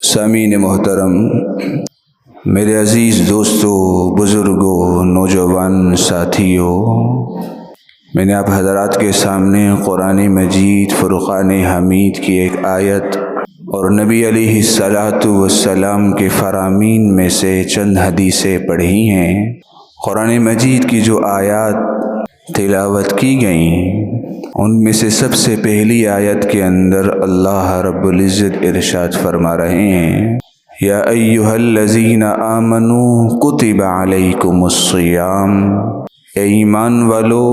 سامعین محترم، میرے عزیز دوستوں، بزرگوں، نوجوان ساتھیوں، میں نے آپ حضرات کے سامنے قرآن مجید فرقان حمید کی ایک آیت اور نبی علیہ الصلاۃ والسلام کے فرامین میں سے چند حدیثیں پڑھی ہیں۔ قرآن مجید کی جو آیات تلاوت کی گئیں ان میں سے سب سے پہلی آیت کے اندر اللہ رب العزت ارشاد فرما رہے ہیں، یا ایھا الذین آمنوا کتب علیکم الصیام، اے ایمان والو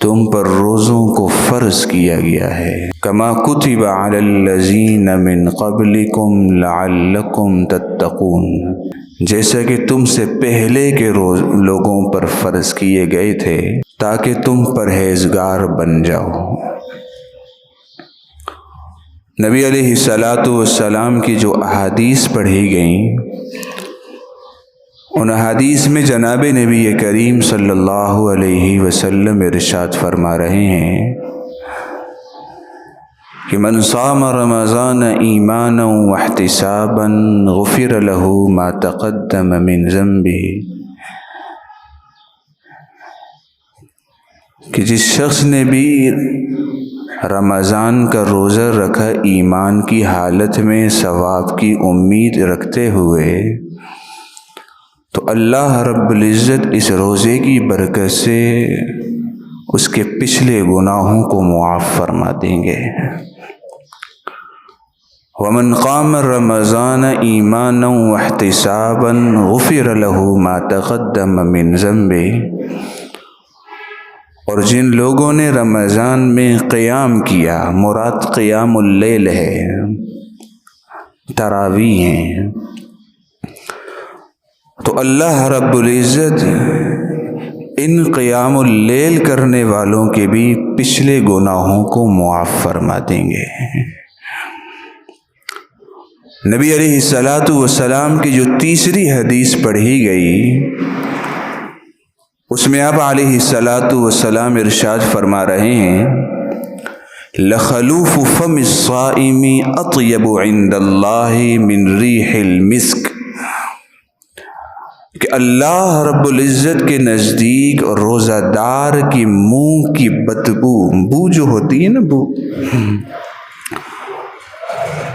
تم پر روزوں کو فرض کیا گیا ہے، کما کتب علی الذین من قبلکم لعلکم تتقون، جیسا کہ تم سے پہلے کے لوگوں پر فرض کیے گئے تھے تاکہ تم پرہیزگار بن جاؤ۔ نبی علیہ الصلاۃ والسلام کی جو احادیث پڑھی گئیں ان احادیث میں جناب نبی کریم صلی اللہ علیہ وسلم ارشاد فرما رہے ہیں کہ من صام رمضان ایمانا واحتسابا غفر له ما تقدم من ذنبه، کہ جس شخص نے بھی رمضان کا روزہ رکھا ایمان کی حالت میں ثواب کی امید رکھتے ہوئے، تو اللہ رب العزت اس روزے کی برکت سے اس کے پچھلے گناہوں کو معاف فرما دیں گے۔ ومن قام رمضان ایمانا واحتسابا غفر له ما تقدم من ذنبه، اور جن لوگوں نے رمضان میں قیام کیا، مراد قیام اللیل ہے، تراویح ہیں، تو اللہ رب العزت ان قیام اللیل کرنے والوں کے بھی پچھلے گناہوں کو معاف فرما دیں گے۔ نبی علیہ الصلاۃ والسلام کی جو تیسری حدیث پڑھی گئی اس میں آپ علیہ الصلاۃ والسلام ارشاد فرما رہے ہیں، لخلوف فم الصائم اطیب عند اللہ من ریح المسک، کہ اللہ رب العزت کے نزدیک روزہ دار کی منہ کی بدبو، بو جو ہوتی ہے نا، بو،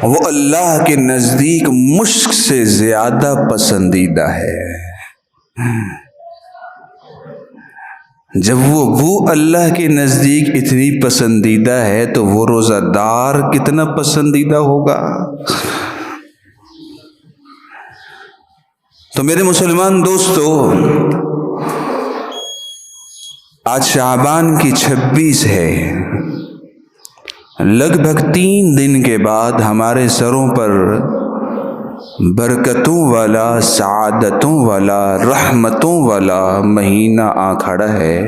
وہ اللہ کے نزدیک مشک سے زیادہ پسندیدہ ہے۔ جب وہ بو اللہ کے نزدیک اتنی پسندیدہ ہے تو وہ روزہ دار کتنا پسندیدہ ہوگا۔ تو میرے مسلمان دوستو، آج شعبان کی 26 ہے، لگ بھگ 3 دن کے بعد ہمارے سروں پر برکتوں والا، سعادتوں والا، رحمتوں والا مہینہ آ کھڑا ہے،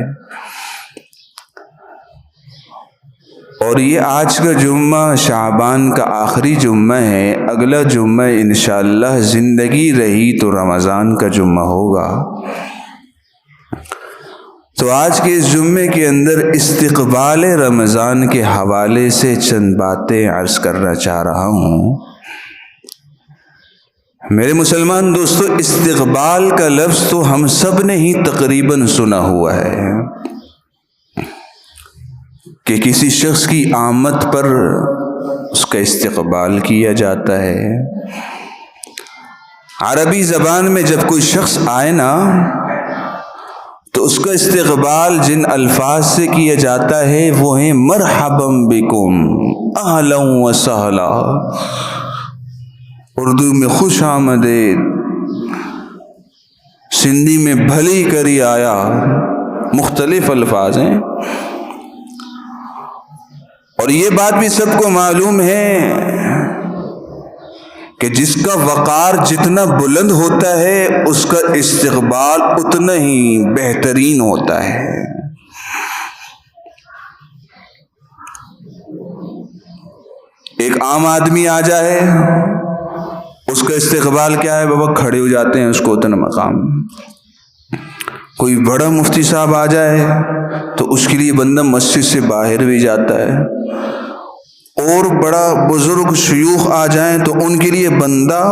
اور یہ آج کا جمعہ شعبان کا آخری جمعہ ہے، اگلا جمعہ انشاءاللہ زندگی رہی تو رمضان کا جمعہ ہوگا۔ تو آج کے اس جمعے کے اندر استقبال رمضان کے حوالے سے چند باتیں عرض کرنا چاہ رہا ہوں۔ میرے مسلمان دوستو، استقبال کا لفظ تو ہم سب نے ہی تقریباً سنا ہوا ہے کہ کسی شخص کی آمد پر اس کا استقبال کیا جاتا ہے۔ عربی زبان میں جب کوئی شخص آئے نا تو اس کا استقبال جن الفاظ سے کیا جاتا ہے وہ ہیں مرحبا بکم، اہلا و سہلا، اردو میں خوش آمدید، سندھی میں بھلی کری آیا، مختلف الفاظ ہیں۔ اور یہ بات بھی سب کو معلوم ہے کہ جس کا وقار جتنا بلند ہوتا ہے اس کا استقبال اتنا ہی بہترین ہوتا ہے۔ ایک عام آدمی آ جائے، اس کا استقبال کیا ہے؟ بابا کھڑے ہو جاتے ہیں، اس کو اتنا مقام۔ کوئی بڑا مفتی صاحب آ جائے تو اس کے لیے بندہ مسجد سے باہر بھی جاتا ہے، اور بڑا بزرگ شیوخ آ جائیں تو ان کے لیے بندہ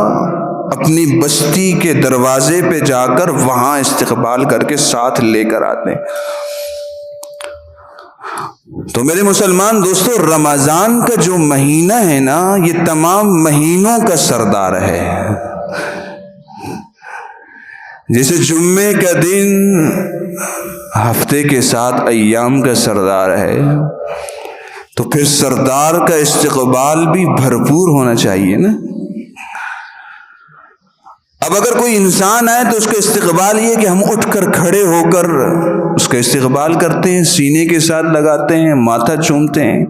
اپنی بستی کے دروازے پہ جا کر وہاں استقبال کر کے ساتھ لے کر آتے ہیں۔ تو میرے مسلمان دوستو، رمضان کا جو مہینہ ہے نا، یہ تمام مہینوں کا سردار ہے۔ جیسے جمعے کا دن ہفتے کے 7 ایام کا سردار ہے، تو پھر سردار کا استقبال بھی بھرپور ہونا چاہیے نا۔ اب اگر کوئی انسان آئے تو اس کا استقبال یہ کہ ہم اٹھ کر کھڑے ہو کر اس کا استقبال کرتے ہیں، سینے کے ساتھ لگاتے ہیں، ماتھا چومتے ہیں۔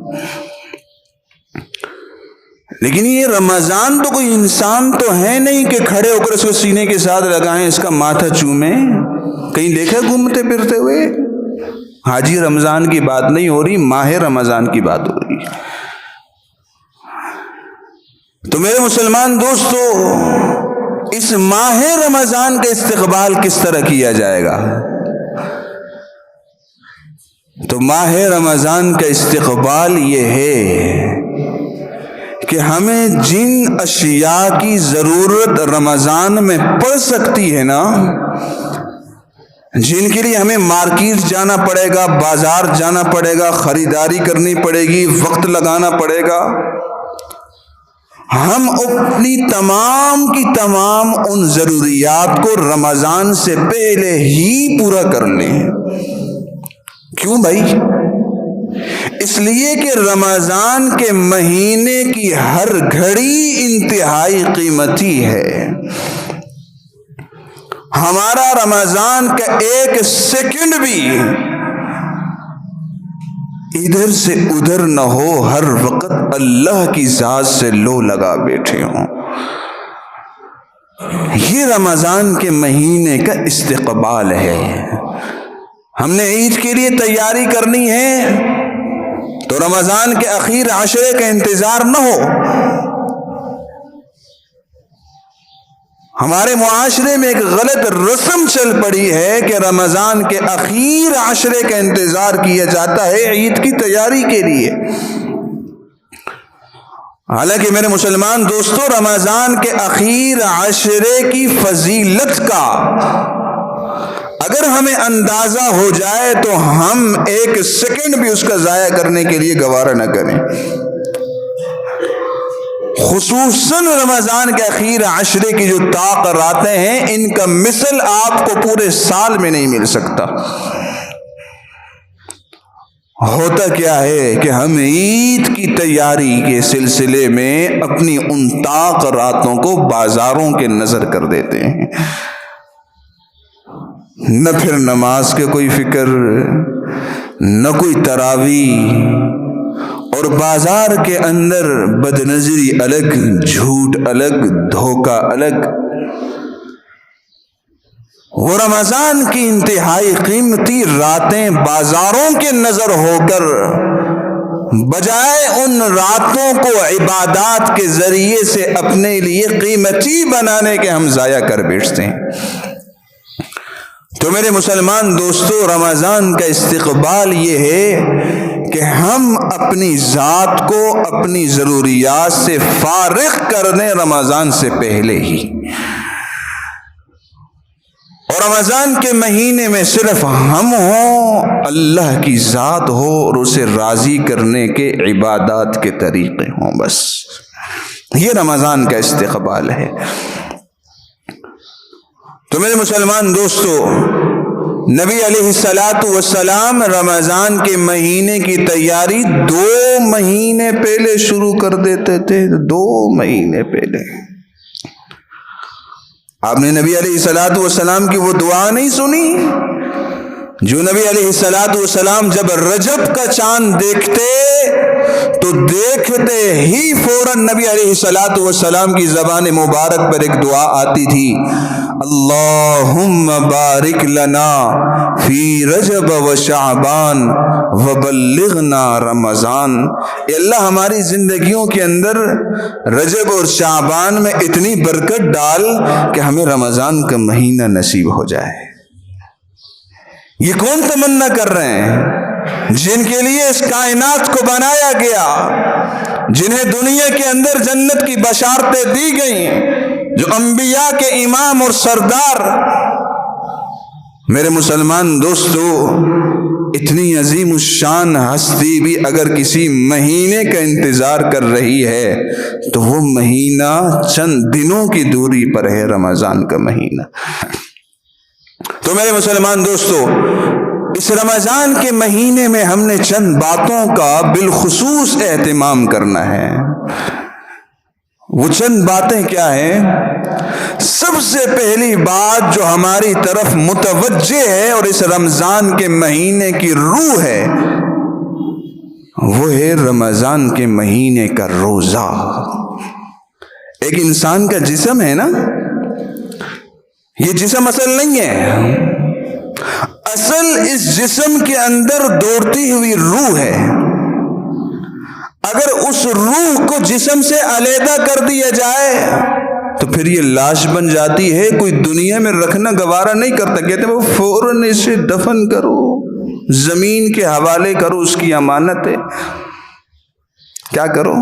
لیکن یہ رمضان تو کوئی انسان تو ہے نہیں کہ کھڑے ہو کر اس کو سینے کے ساتھ لگائیں، اس کا ماتھا چومیں۔ کہیں دیکھا گھومتے پھرتے ہوئے؟ حاجی رمضان کی بات نہیں ہو رہی، ماہ رمضان کی بات ہو رہی۔ تو میرے مسلمان دوستو، اس ماہ رمضان کا استقبال کس طرح کیا جائے گا؟ تو ماہ رمضان کا استقبال یہ ہے کہ ہمیں جن اشیاء کی ضرورت رمضان میں پڑ سکتی ہے نا، جن کے لیے ہمیں مارکیٹ جانا پڑے گا، بازار جانا پڑے گا، خریداری کرنی پڑے گی، وقت لگانا پڑے گا، ہم اپنی تمام کی تمام ان ضروریات کو رمضان سے پہلے ہی پورا کر لیں۔ کیوں بھائی؟ اس لیے کہ رمضان کے مہینے کی ہر گھڑی انتہائی قیمتی ہے۔ ہمارا رمضان کا ایک سیکنڈ بھی ادھر سے ادھر نہ ہو، ہر وقت اللہ کی ذات سے لو لگا بیٹھے ہوں۔ یہ رمضان کے مہینے کا استقبال ہے۔ ہم نے عید کے لیے تیاری کرنی ہے تو رمضان کے اخیر عشرے کا انتظار نہ ہو۔ ہمارے معاشرے میں ایک غلط رسم چل پڑی ہے کہ رمضان کے اخیر عشرے کا انتظار کیا جاتا ہے عید کی تیاری کے لیے۔ حالانکہ میرے مسلمان دوستو، رمضان کے اخیر عشرے کی فضیلت کا اگر ہمیں اندازہ ہو جائے تو ہم ایک سیکنڈ بھی اس کا ضائع کرنے کے لیے گوارا نہ کریں۔ خصوصاً رمضان کے اخیر عشرے کی جو طاق راتیں ہیں، ان کا مثل آپ کو پورے سال میں نہیں مل سکتا۔ ہوتا کیا ہے کہ ہم عید کی تیاری کے سلسلے میں اپنی ان طاق راتوں کو بازاروں کے نظر کر دیتے ہیں۔ نہ پھر نماز کے کوئی فکر، نہ کوئی تراویح، اور بازار کے اندر بد نظری الگ، جھوٹ الگ، دھوکہ الگ۔ وہ رمضان کی انتہائی قیمتی راتیں بازاروں کے نظر ہو کر بجائے ان راتوں کو عبادات کے ذریعے سے اپنے لیے قیمتی بنانے کے ہم ضائع کر بیٹھتے ہیں۔ تو میرے مسلمان دوستو، رمضان کا استقبال یہ ہے کہ ہم اپنی ذات کو اپنی ضروریات سے فارغ کر دیں رمضان سے پہلے ہی، اور رمضان کے مہینے میں صرف ہم ہوں، اللہ کی ذات ہو اور اسے راضی کرنے کے عبادات کے طریقے ہوں۔ بس یہ رمضان کا استقبال ہے۔ تو میرے مسلمان دوستو، نبی علیہ الصلاۃ والسلام رمضان کے مہینے کی تیاری 2 مہینے پہلے شروع کر دیتے تھے۔ 2 مہینے پہلے آپ نے نبی علیہ الصلاۃ والسلام کی وہ دعا نہیں سنی جو نبی علیہ الصلاۃ والسلام جب رجب کا چاند دیکھتے تو دیکھتے ہی فوراً نبی علیہ الصلاۃ والسلام کی زبان مبارک پر ایک دعا آتی تھی، اللہم بارک لنا فی رجب و شعبان وبلغنا رمضان۔ اے اللہ، ہماری زندگیوں کے اندر رجب اور شعبان میں اتنی برکت ڈال کہ ہمیں رمضان کا مہینہ نصیب ہو جائے۔ یہ کون تمنا کر رہے ہیں؟ جن کے لیے اس کائنات کو بنایا گیا، جنہیں دنیا کے اندر جنت کی بشارتیں دی گئیں، جو انبیاء کے امام اور سردار، میرے مسلمان دوستو، اتنی عظیم الشان ہستی بھی اگر کسی مہینے کا انتظار کر رہی ہے تو وہ مہینہ چند دنوں کی دوری پر ہے، رمضان کا مہینہ۔ تو میرے مسلمان دوستو، اس رمضان کے مہینے میں ہم نے چند باتوں کا بالخصوص اہتمام کرنا ہے۔ وہ چند باتیں کیا ہیں؟ سب سے پہلی بات جو ہماری طرف متوجہ ہے اور اس رمضان کے مہینے کی روح ہے، وہ ہے رمضان کے مہینے کا روزہ۔ ایک انسان کا جسم ہے نا، یہ جسم اصل نہیں ہے، اصل اس جسم کے اندر دوڑتی ہوئی روح ہے۔ اگر اس روح کو جسم سے علیحدہ کر دیا جائے تو پھر یہ لاش بن جاتی ہے، کوئی دنیا میں رکھنا گوارا نہیں کرتا، کہتے ہیں وہ فوراً اسے دفن کرو، زمین کے حوالے کرو، اس کی امانت ہے۔ کیا کرو؟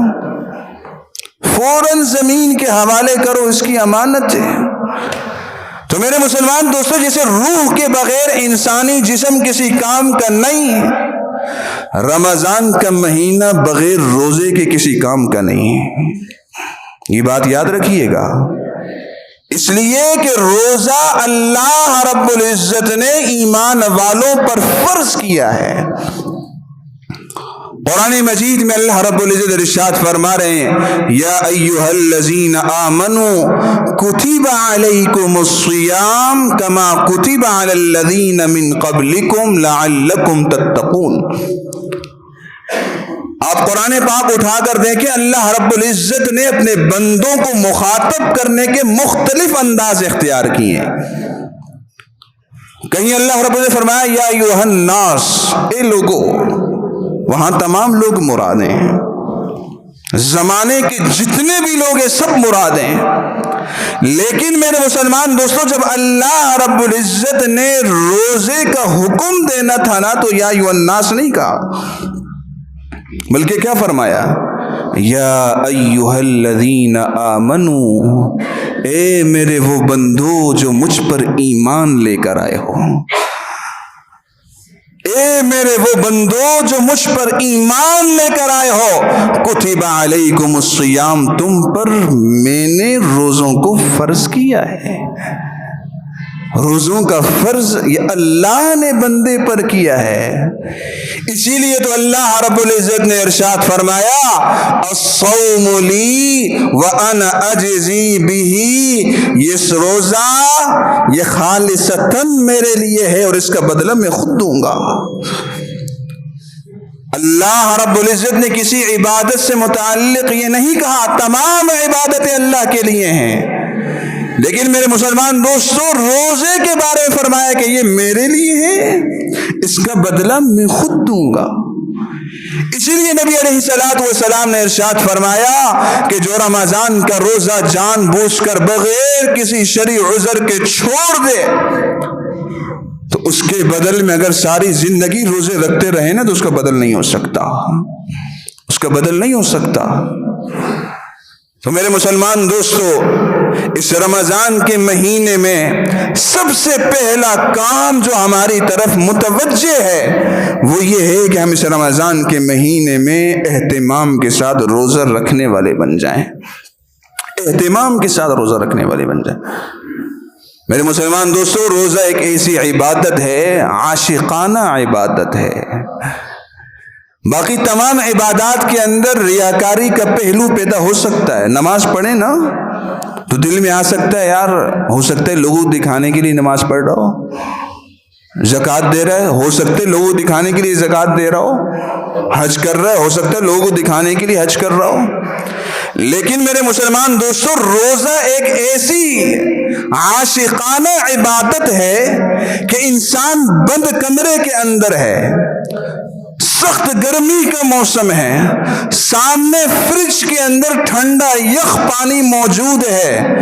فوراً زمین کے حوالے کرو، اس کی امانت ہے۔ تو میرے مسلمان دوستو، جیسے روح کے بغیر انسانی جسم کسی کام کا نہیں ہے، رمضان کا مہینہ بغیر روزے کے کسی کام کا نہیں ہے۔ یہ بات یاد رکھیے گا، اس لیے کہ روزہ اللہ رب العزت نے ایمان والوں پر فرض کیا ہے۔ قرآن مجید میں اللہ رب العزت ارشاد فرما رہے ہیں، یا ایھا الذین آمنوا کتب علیکم الصیام کما کتب علی الذین من قبلکم لعلکم تتقون۔ آپ قرآن پاک اٹھا کر دیکھیں، اللہ رب العزت نے اپنے بندوں کو مخاطب کرنے کے مختلف انداز اختیار کیے ہیں۔ کہیں اللہ رب العزت فرمایا یا ایھا الناس، اے لوگو، وہاں تمام لوگ مراد ہیں، زمانے کے جتنے بھی لوگ ہیں سب مراد ہیں۔ لیکن میرے مسلمان دوستو، جب اللہ رب العزت نے روزے کا حکم دینا تھا نا، تو یا ایھا الناس نہیں کہا، بلکہ کیا فرمایا؟ یا ایھا الذین آمنو، اے میرے وہ بندو جو مجھ پر ایمان لے کر آئے ہو، اے میرے وہ بندو جو مجھ پر ایمان لے کر آئے ہو، کتب علیکم الصیام، تم پر میں نے روزوں کو فرض کیا ہے۔ روزوں کا فرض یہ اللہ نے بندے پر کیا ہے۔ اسی لیے تو اللہ رب العزت نے ارشاد فرمایا، الصوم لی وانا اجزی بہ، یہ روزہ یہ خالصتاً میرے لیے ہے اور اس کا بدلہ میں خود دوں گا۔ اللہ رب العزت نے کسی عبادت سے متعلق یہ نہیں کہا تمام عبادتیں اللہ کے لیے ہیں، لیکن میرے مسلمان دوستو، روزے کے بارے میں فرمایا کہ یہ میرے لیے ہے، اس کا بدلہ میں خود دوں گا۔ اسی لیے نبی علیہ الصلوۃ والسلام نے ارشاد فرمایا کہ جو رمضان کا روزہ جان بوجھ کر بغیر کسی شرعی عذر کے چھوڑ دے تو اس کے بدل میں اگر ساری زندگی روزے رکھتے رہے نا تو اس کا بدل نہیں ہو سکتا، اس کا بدل نہیں ہو سکتا۔ تو میرے مسلمان دوستو، اس رمضان کے مہینے میں سب سے پہلا کام جو ہماری طرف متوجہ ہے وہ یہ ہے کہ ہم اس رمضان کے مہینے میں اہتمام کے ساتھ روزہ رکھنے والے بن جائیں، اہتمام کے ساتھ روزہ رکھنے والے بن جائیں۔ میرے مسلمان دوستو، روزہ ایک ایسی عبادت ہے، عاشقانہ عبادت ہے۔ باقی تمام عبادات کے اندر ریاکاری کا پہلو پیدا ہو سکتا ہے۔ نماز پڑھیں نا تو دل میں آ سکتا ہے یار، ہو سکتا ہے لوگوں دکھانے کے لیے نماز پڑھ رہا ہو، زکوٰۃ دے رہا ہے، ہو سکتا ہے لوگوں دکھانے کے لیے زکوٰۃ دے رہا ہو، حج کر رہا ہے، ہو سکتا ہے لوگوں دکھانے کے لیے حج کر رہا ہو۔ لیکن میرے مسلمان دوستو، روزہ ایک ایسی عاشقانہ عبادت ہے کہ انسان بند کمرے کے اندر ہے، سخت گرمی کا موسم ہے، سامنے فریج کے اندر ٹھنڈا یخ پانی موجود ہے،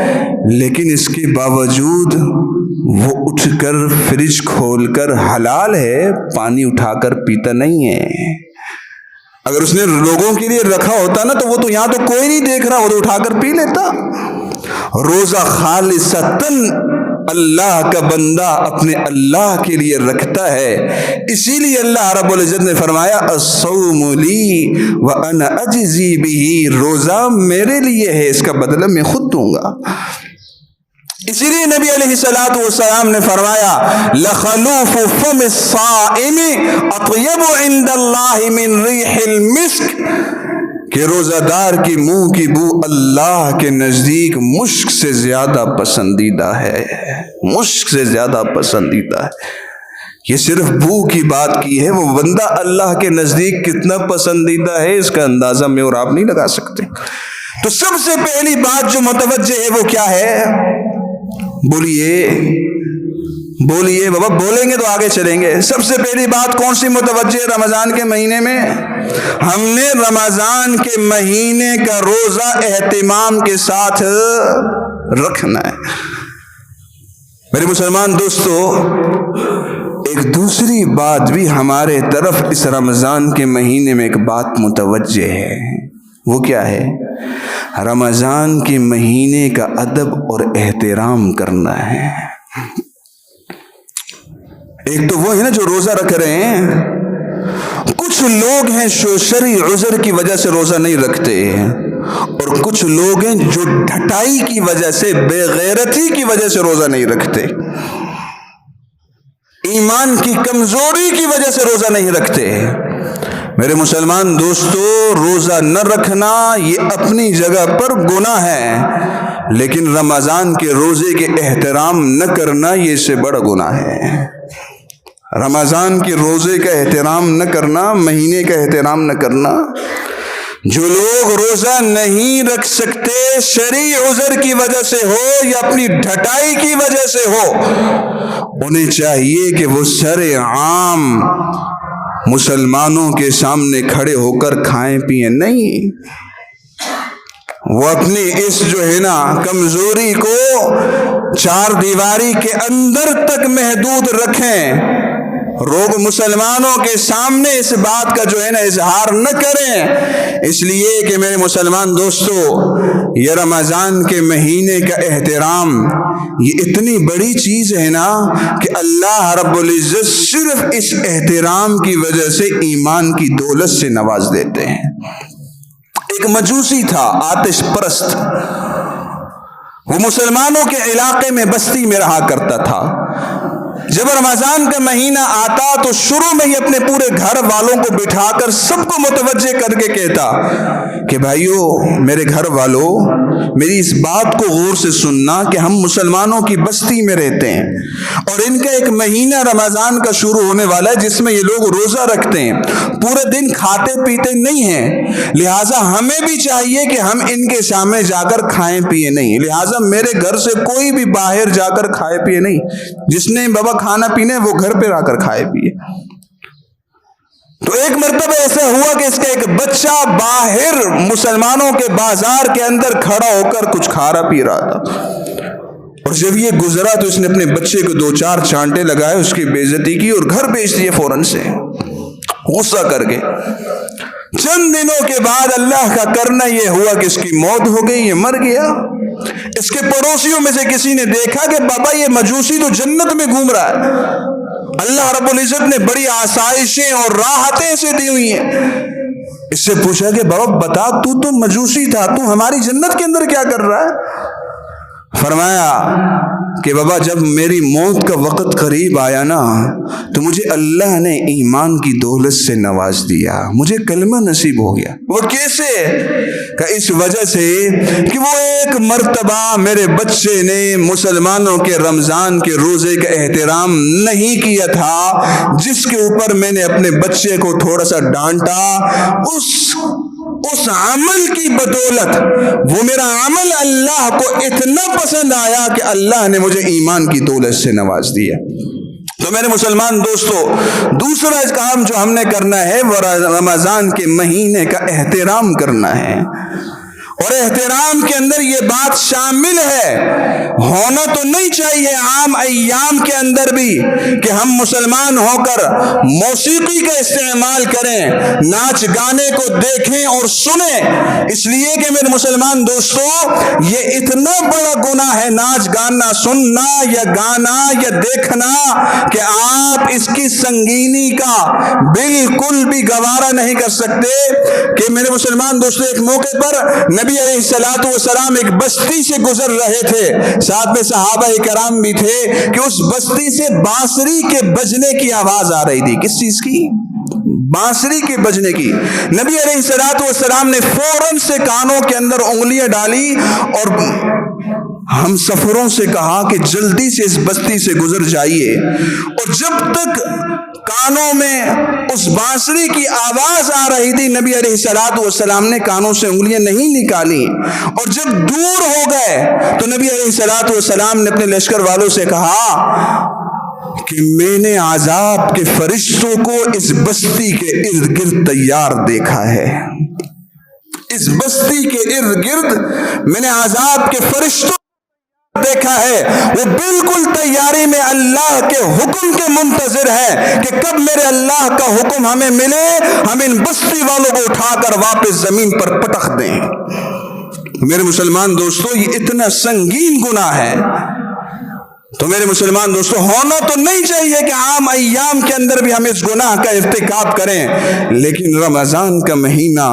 لیکن اس کے باوجود وہ اٹھ کر فریج کھول کر حلال ہے پانی اٹھا کر پیتا نہیں ہے، اگر اس نے لوگوں کے لیے رکھا ہوتا نا تو وہ تو یہاں تو کوئی نہیں دیکھ رہا، وہ تو اٹھا کر پی لیتا۔ روزہ خالصتاً اللہ کا بندہ اپنے اللہ کے لیے رکھتا ہے، اسی لیے اللہ رب العزت نے فرمایا الصوم لی وانا اجزی بہ، روزہ میرے لیے ہے، اس کا بدلہ میں خود دوں گا۔ اسی لیے نبی علیہ الصلوۃ والسلام نے فرمایا لخلوف فم الصائم اطیب عند اللہ من ریح المسک، کہ روزہ دار کی منہ کی بو اللہ کے نزدیک مشک سے زیادہ پسندیدہ ہے، مشک سے زیادہ پسندیدہ ہے۔ یہ صرف بو کی بات کی ہے، وہ بندہ اللہ کے نزدیک کتنا پسندیدہ ہے اس کا اندازہ میں اور آپ نہیں لگا سکتے۔ تو سب سے پہلی بات جو متوجہ ہے وہ کیا ہے؟ بولیے بابا، بولیں گے تو آگے چلیں گے۔ سب سے پہلی بات کون سی متوجہ ہے رمضان کے مہینے میں؟ ہم نے رمضان کے مہینے کا روزہ اہتمام کے ساتھ رکھنا ہے۔ میرے مسلمان دوستو، ایک دوسری بات بھی ہمارے طرف اس رمضان کے مہینے میں ایک بات متوجہ ہے، وہ کیا ہے؟ رمضان کے مہینے کا ادب اور احترام کرنا ہے۔ ایک تو وہ ہے نا جو روزہ رکھ رہے ہیں، کچھ لوگ ہیں شرعی عذر کی وجہ سے روزہ نہیں رکھتے، اور کچھ لوگ ہیں جو ڈھٹائی کی وجہ سے، بے غیرتی کی وجہ سے روزہ نہیں رکھتے، ایمان کی کمزوری کی وجہ سے روزہ نہیں رکھتے۔ میرے مسلمان دوستو، روزہ نہ رکھنا یہ اپنی جگہ پر گناہ ہے، لیکن رمضان کے روزے کے احترام نہ کرنا یہ اس سے بڑا گناہ ہے۔ رمضان کے روزے کا احترام نہ کرنا، مہینے کا احترام نہ کرنا۔ جو لوگ روزہ نہیں رکھ سکتے شرعی عذر کی وجہ سے ہو یا اپنی ڈھٹائی کی وجہ سے ہو، انہیں چاہیے کہ وہ سر عام مسلمانوں کے سامنے کھڑے ہو کر کھائیں پیئیں نہیں، وہ اپنی اس جو ہے نا کمزوری کو چار دیواری کے اندر تک محدود رکھیں، لوگ مسلمانوں کے سامنے اس بات کا جو ہے نا اظہار نہ کریں۔ اس لیے کہ میرے مسلمان دوستو، یہ رمضان کے مہینے کا احترام یہ اتنی بڑی چیز ہے نا کہ اللہ رب العزت صرف اس احترام کی وجہ سے ایمان کی دولت سے نواز دیتے ہیں۔ ایک مجوسی تھا، آتش پرست، وہ مسلمانوں کے علاقے میں بستی میں رہا کرتا تھا۔ جب رمضان کا مہینہ آتا تو شروع میں ہی اپنے پورے گھر والوں کو بٹھا کر سب کو متوجہ کر کے کہتا کہ بھائیو، میرے گھر والوں، میری اس بات کو غور سے سننا کہ ہم مسلمانوں کی بستی میں رہتے ہیں اور ان کا ایک مہینہ رمضان کا شروع ہونے والا ہے جس میں یہ لوگ روزہ رکھتے ہیں، پورے دن کھاتے پیتے نہیں ہیں، لہٰذا ہمیں بھی چاہیے کہ ہم ان کے سامنے جا کر کھائیں پیئے نہیں، لہٰذا میرے گھر سے کوئی بھی باہر جا کر کھائے پیئے نہیں، جس نے بابا کھانا پینے وہ گھر پہ آ کر کھائے پیئے۔ تو ایک مرتبہ ایسا ہوا کہ اس کا ایک بچہ باہر مسلمانوں کے بازار کے اندر کھڑا ہو کر کچھ کھا رہا پی رہا تھا، اور جب یہ گزرا تو اس نے اپنے بچے کو دو چار چانٹے لگائے، اس کی بے عزتی کی اور گھر بھیج دیے فوراً سے غصہ کر کے۔ چند دنوں کے بعد اللہ کا کرنا یہ ہوا کہ اس کی موت ہو گئی، یہ مر گیا۔ اس کے پڑوسیوں میں سے کسی نے دیکھا کہ بابا یہ مجوسی تو جنت میں گھوم رہا ہے، اللہ رب العزت نے بڑی آسائشیں اور راحتیں اسے دی ہوئی ہیں۔ اس سے پوچھا کہ بابا بتا، تو مجوسی تھا، تو ہماری جنت کے اندر کیا کر رہا ہے؟ فرمایا کہ بابا جب میری موت کا وقت قریب آیا نا تو مجھے اللہ نے ایمان کی دولت سے نواز دیا، مجھے کلمہ نصیب ہو گیا۔ وہ کیسے؟ کہ اس وجہ سے کہ وہ ایک مرتبہ میرے بچے نے مسلمانوں کے رمضان کے روزے کا احترام نہیں کیا تھا، جس کے اوپر میں نے اپنے بچے کو تھوڑا سا ڈانٹا، اس عمل کی بدولت وہ میرا عمل اللہ کو اتنا پسند آیا کہ اللہ نے مجھے ایمان کی دولت سے نواز دیا۔ تو میرے مسلمان دوستو، دوسرا کام جو ہم نے کرنا ہے وہ رمضان کے مہینے کا احترام کرنا ہے، اور احترام کے اندر یہ بات شامل ہے، ہونا تو نہیں چاہیے عام ایام کے اندر بھی کہ ہم مسلمان ہو کر موسیقی کا استعمال کریں، ناچ گانے کو دیکھیں اور سنیں، اس لیے کہ میرے مسلمان دوستو یہ اتنا بڑا گناہ ہے ناچ گانا سننا یا گانا یا دیکھنا کہ آپ اس کی سنگینی کا بالکل بھی گوارا نہیں کر سکتے۔ کہ میرے مسلمان دوستو ایک موقع پر نبی علیہ السلام ایک بستی سے گزر رہے تھے، ساتھ میں صحابہ کرام بھی تھے، کہ اس بستی سے بانسری کے بجنے کی آواز آ رہی تھی۔ کس چیز کی؟ بانسری کے بجنے کی۔ نبی علیہ السلام نے فوراً سے کانوں کے اندر انگلیاں ڈالی اور ہم سفروں سے کہا کہ جلدی سے اس بستی سے گزر جائیے، اور جب تک کانوں میں اس بانسری کی آواز آ رہی تھی نبی علیہ السلام نے کانوں سے انگلیاں نہیں نکالی، اور جب دور ہو گئے تو نبی علیہ السلام نے اپنے لشکر والوں سے کہا کہ میں نے عذاب کے فرشتوں کو اس بستی کے ارد گرد تیار دیکھا ہے، اس بستی کے ارد گرد میں نے عذاب کے فرشتوں دیکھا ہے، وہ بالکل تیاری میں اللہ کے حکم کے منتظر ہے کہ کب میرے اللہ کا حکم ہمیں ملے ہم ان بستی والوں کو اٹھا کر واپس زمین پر پٹخ دیں۔ میرے مسلمان دوستو یہ اتنا سنگین گناہ ہے، تو میرے مسلمان دوستو ہونا تو نہیں چاہیے کہ عام ایام کے اندر بھی ہم اس گناہ کا ارتکاب کریں، لیکن رمضان کا مہینہ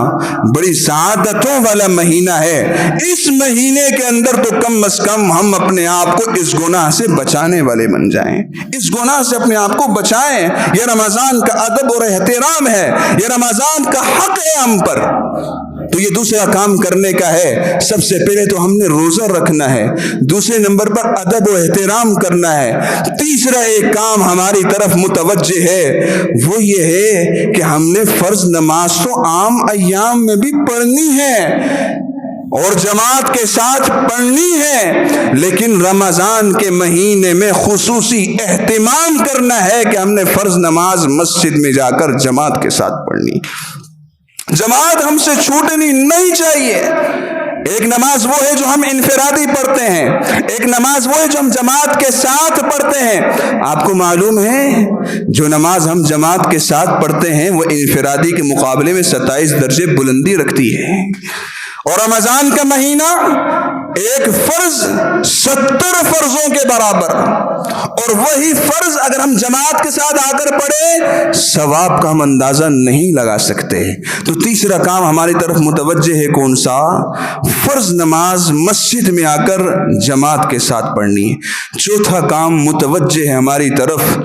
بڑی سعادتوں والا مہینہ ہے، اس مہینے کے اندر تو کم از کم ہم اپنے آپ کو اس گناہ سے بچانے والے بن جائیں، اس گناہ سے اپنے آپ کو بچائیں۔ یہ رمضان کا ادب اور احترام ہے، یہ رمضان کا حق ہے ہم پر، تو یہ دوسرا کام کرنے کا ہے۔ سب سے پہلے تو ہم نے روزہ رکھنا ہے، دوسرے نمبر پر ادب و احترام کرنا ہے، تیسرا ایک کام ہماری طرف متوجہ ہے، وہ یہ ہے کہ ہم نے فرض نماز تو عام ایام میں بھی پڑھنی ہے اور جماعت کے ساتھ پڑھنی ہے، لیکن رمضان کے مہینے میں خصوصی اہتمام کرنا ہے کہ ہم نے فرض نماز مسجد میں جا کر جماعت کے ساتھ پڑھنی، جماعت ہم سے چھوٹنی نہیں چاہیے۔ ایک نماز وہ ہے جو ہم انفرادی پڑھتے ہیں، ایک نماز وہ ہے جو ہم جماعت کے ساتھ پڑھتے ہیں۔ آپ کو معلوم ہے جو نماز ہم جماعت کے ساتھ پڑھتے ہیں وہ انفرادی کے مقابلے میں 27 درجے بلندی رکھتی ہے، اور رمضان کا مہینہ ایک فرض 70 فرضوں کے برابر، اور وہی فرض اگر ہم جماعت کے ساتھ آ کر پڑھیں ثواب کا ہم اندازہ نہیں لگا سکتے۔ تو تیسرا کام ہماری طرف متوجہ ہے، کون سا؟ فرض نماز مسجد میں آ کر جماعت کے ساتھ پڑھنی ہے۔ چوتھا کام متوجہ ہے ہماری طرف،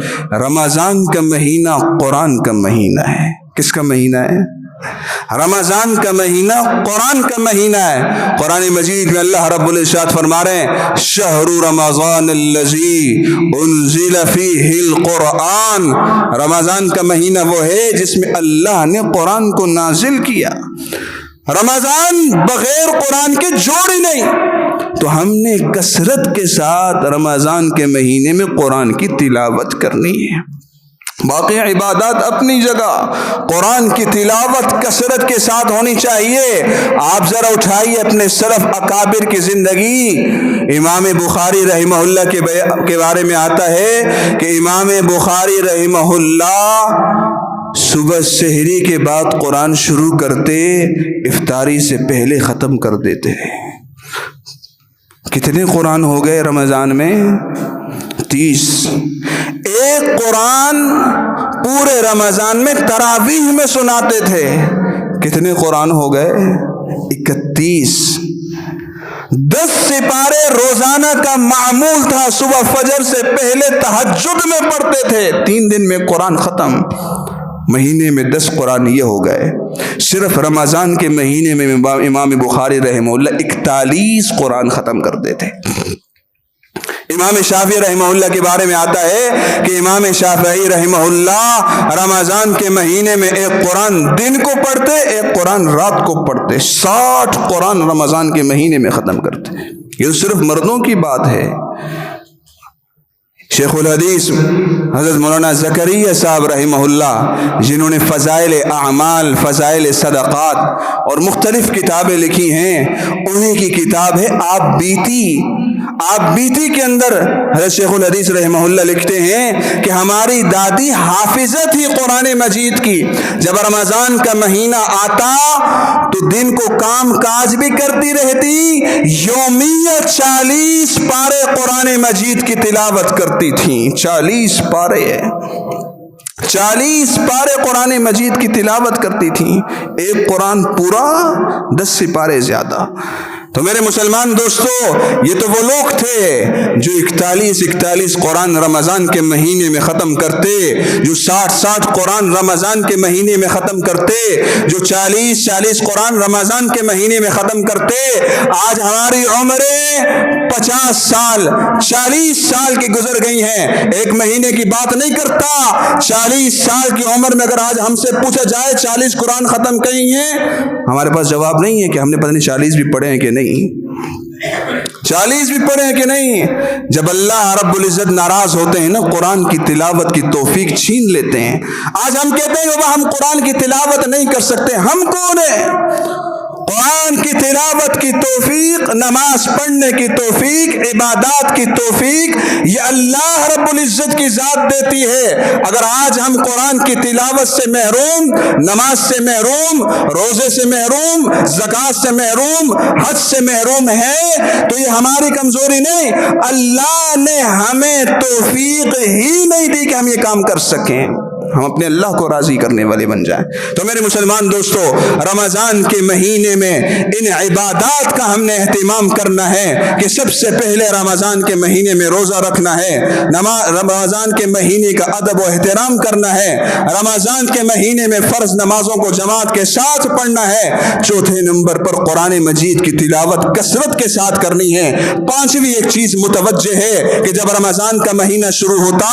رمضان کا مہینہ قرآن کا مہینہ ہے۔ کس کا مہینہ ہے؟ رمضان کا مہینہ قرآن کا مہینہ ہے۔ قرآن مجید میں اللہ رب العزت فرما رہے ہیں شہر رمضان الذی انزل فیہ القرآن، رمضان کا مہینہ وہ ہے جس میں اللہ نے قرآن کو نازل کیا۔ رمضان بغیر قرآن کے جوڑ ہی نہیں، تو ہم نے کثرت کے ساتھ رمضان کے مہینے میں قرآن کی تلاوت کرنی ہے۔ باقی عبادات اپنی جگہ، قرآن کی تلاوت کثرت کے ساتھ ہونی چاہیے۔ آپ ذرا اٹھائیے اپنے سلف اکابر کی زندگی۔ امام بخاری رحمہ اللہ کے بارے میں آتا ہے کہ امام بخاری رحمہ اللہ صبح سحری کے بعد قرآن شروع کرتے، افطاری سے پہلے ختم کر دیتے۔ کتنے قرآن ہو گئے رمضان میں؟ 30۔ ایک قرآن پورے رمضان میں تراویح میں سناتے تھے۔ کتنے قرآن ہو گئے؟ 31۔ 10 سپارے روزانہ کا معمول تھا، صبح فجر سے پہلے تہجد میں پڑھتے تھے، 3 دن میں قرآن ختم۔ مہینے میں 10 قرآن یہ ہو گئے۔ صرف رمضان کے مہینے میں امام بخاری رحمہ اللہ 41 قرآن ختم کر دیتے۔ امام شافعی رحمہ اللہ کے بارے میں آتا ہے کہ امام شافعی رحمہ اللہ رمضان کے مہینے میں ایک قرآن دن کو پڑھتے، ایک قرآن رات کو پڑھتے، 60 قرآن رمضان کے مہینے میں ختم کرتے۔ یہ صرف مردوں کی بات ہے۔ شیخ الحدیث حضرت مولانا زکریا صاحب رحمہ اللہ، جنہوں نے فضائل اعمال، فضائل صدقات اور مختلف کتابیں لکھی ہیں، انہیں کی کتاب ہے آپ بیتی۔ آپ بیتی کے اندر حضرت شیخ الحدیث رحمہ اللہ لکھتے ہیں کہ ہماری دادی حافظہ تھی قرآن مجید کی۔ جب رمضان کا مہینہ آتا تو دن کو کام کاج بھی کرتی رہتی، یومیہ 40 پارے قرآن مجید کی تلاوت کرتی تھیں۔ 40 پارے 40 پارے قرآن مجید کی تلاوت کرتی تھیں۔ ایک قرآن پورا 10 سپارے زیادہ۔ تو میرے مسلمان دوستو، یہ تو وہ لوگ تھے جو 41 قرآن رمضان کے مہینے میں ختم کرتے، جو 60 قرآن رمضان کے مہینے میں ختم کرتے، جو 40 قرآن رمضان کے مہینے میں ختم کرتے۔ آج ہماری عمریں 50 سال 40 سال کی گزر گئی ہیں، ایک مہینے کی بات نہیں کرتا۔ 40 سال کی عمر میں اگر آج ہم سے پوچھا جائے 40 قرآن ختم کئی ہیں، ہمارے پاس جواب نہیں ہے کہ ہم نے پتہ نہیں 40 بھی پڑھے ہیں کہ نہیں، 40 بھی پڑھے ہیں کہ نہیں۔ جب اللہ رب العزت ناراض ہوتے ہیں نا، قرآن کی تلاوت کی توفیق چھین لیتے ہیں۔ آج ہم کہتے ہیں بابا ہم قرآن کی تلاوت نہیں کر سکتے، ہم کون ہیں؟ قرآن کی تلاوت کی توفیق، نماز پڑھنے کی توفیق، عبادات کی توفیق یہ اللہ رب العزت کی ذات دیتی ہے۔ اگر آج ہم قرآن کی تلاوت سے محروم، نماز سے محروم، روزے سے محروم، زکوٰۃ سے محروم، حج سے محروم ہیں تو یہ ہماری کمزوری نہیں، اللہ نے ہمیں توفیق ہی نہیں دی کہ ہم یہ کام کر سکیں، ہم اپنے اللہ کو راضی کرنے والے بن جائیں۔ تو میرے مسلمان دوستو، رمضان کے مہینے میں ان عبادات کا ہم نے اہتمام کرنا ہے کہ سب سے پہلے رمضان کے مہینے میں روزہ رکھنا ہے، رمضان کے مہینے کا ادب و احترام کرنا ہے، رمضان کے مہینے میں فرض نمازوں کو جماعت کے ساتھ پڑھنا ہے، چوتھے نمبر پر قرآن مجید کی تلاوت کثرت کے ساتھ کرنی ہے۔ پانچویں ایک چیز متوجہ ہے کہ جب رمضان کا مہینہ شروع ہوتا،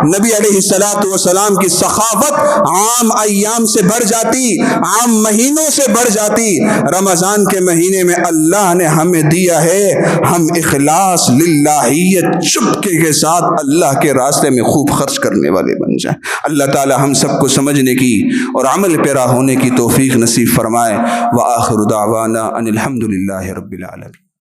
نبی علیہ الصلوۃ والسلام کی سخاوت عام ایام سے بڑھ جاتی، عام مہینوں سے بڑھ جاتی۔ رمضان کے مہینے میں اللہ نے ہمیں دیا ہے ہم اخلاص للہیت چپکے کے ساتھ اللہ کے راستے میں خوب خرچ کرنے والے بن جائیں۔ اللہ تعالی ہم سب کو سمجھنے کی اور عمل پیرا ہونے کی توفیق نصیب فرمائے۔ وآخر دعوانا ان الحمد للہ رب العالمین۔